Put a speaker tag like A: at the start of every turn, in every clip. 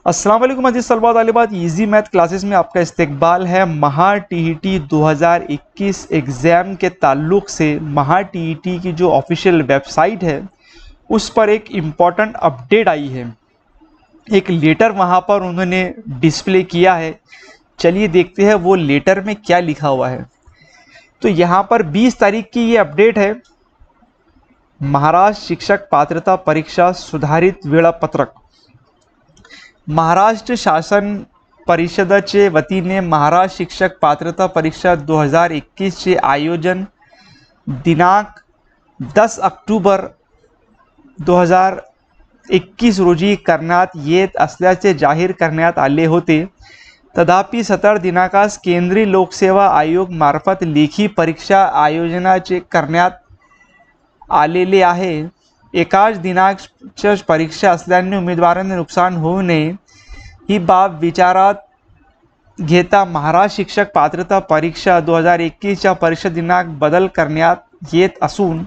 A: अस्सलाम वालेकुम अजीज तलबा तालिबात, इजी मैथ क्लासेस में आपका इस्तकबाल है। महा टीईटी 2021 एग्ज़ाम के ताल्लुक़ से महा टीईटी की जो ऑफिशियल वेबसाइट है उस पर एक इम्पॉर्टेंट अपडेट आई है। एक लेटर वहाँ पर उन्होंने डिस्प्ले किया है। चलिए देखते हैं वो लेटर में क्या लिखा हुआ है। तो यहाँ पर 20 तारीख की ये अपडेट है। महाराष्ट्र शिक्षक पात्रता परीक्षा सुधारित वेळापत्रक। महाराष्ट्र शासन परिषदेचे वतीने महाराष्ट्र शिक्षक पात्रता परीक्षा 2021 चे आयोजन दिनांक 10 ऑक्टोबर 2021 रोजी करण्यात येत असल्याचे जाहीर करण्यात आले होते। तथापि 17 दिनांकास केंद्रीय लोकसेवा आयोग मार्फत लेखी परीक्षा आयोजनाचे करण्यात आलेले आहे। एकाच दिनांकाच्या परीक्षा असल्याने उमेदवारांना नुकसान होऊ नये ही बाब विचारात घेता महाराष्ट्र शिक्षक पात्रता परीक्षा 2021 च्या परीक्षा दिनांक बदल करण्यात येत असून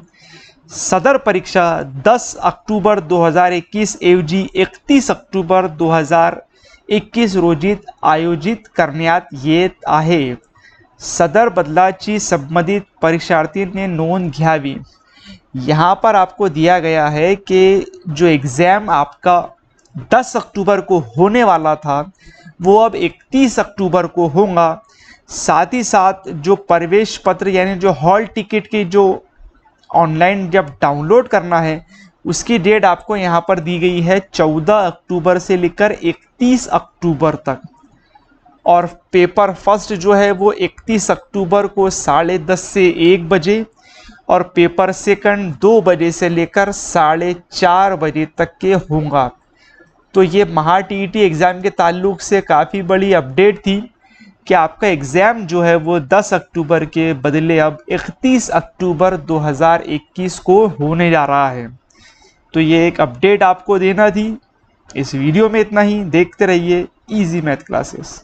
A: सदर परीक्षा 10 ऑक्टोबर 2021 ऐवजी 31 ऑक्टोबर 2021 रोजी आयोजित करण्यात येत आहे। सदर बदलाची संबंधित परीक्षार्थी ने नोंद घ्यावी। यहाँ पर आपको दिया गया है कि जो एग्ज़ाम आपका 10 अक्टूबर को होने वाला था वो अब 31 अक्टूबर को होगा। साथ ही साथ जो प्रवेश पत्र यानी जो हॉल टिकट की जो ऑनलाइन जब डाउनलोड करना है उसकी डेट आपको यहाँ पर दी गई है 14 अक्टूबर से लेकर 31 अक्टूबर तक। और पेपर फर्स्ट जो है वो 31 अक्टूबर को 10:30 से 1 बजे और पेपर सेकंड 2 बजे से लेकर 4:30 बजे तक के होगा। तो ये महा टीईटी एग्ज़ाम के ताल्लुक़ से काफ़ी बड़ी अपडेट थी कि आपका एग्ज़ाम जो है वो 10 अक्टूबर के बदले अब 31 अक्टूबर 2021 को होने जा रहा है। तो ये एक अपडेट आपको देना थी। इस वीडियो में इतना ही। देखते रहिए इजी मैथ क्लासेस।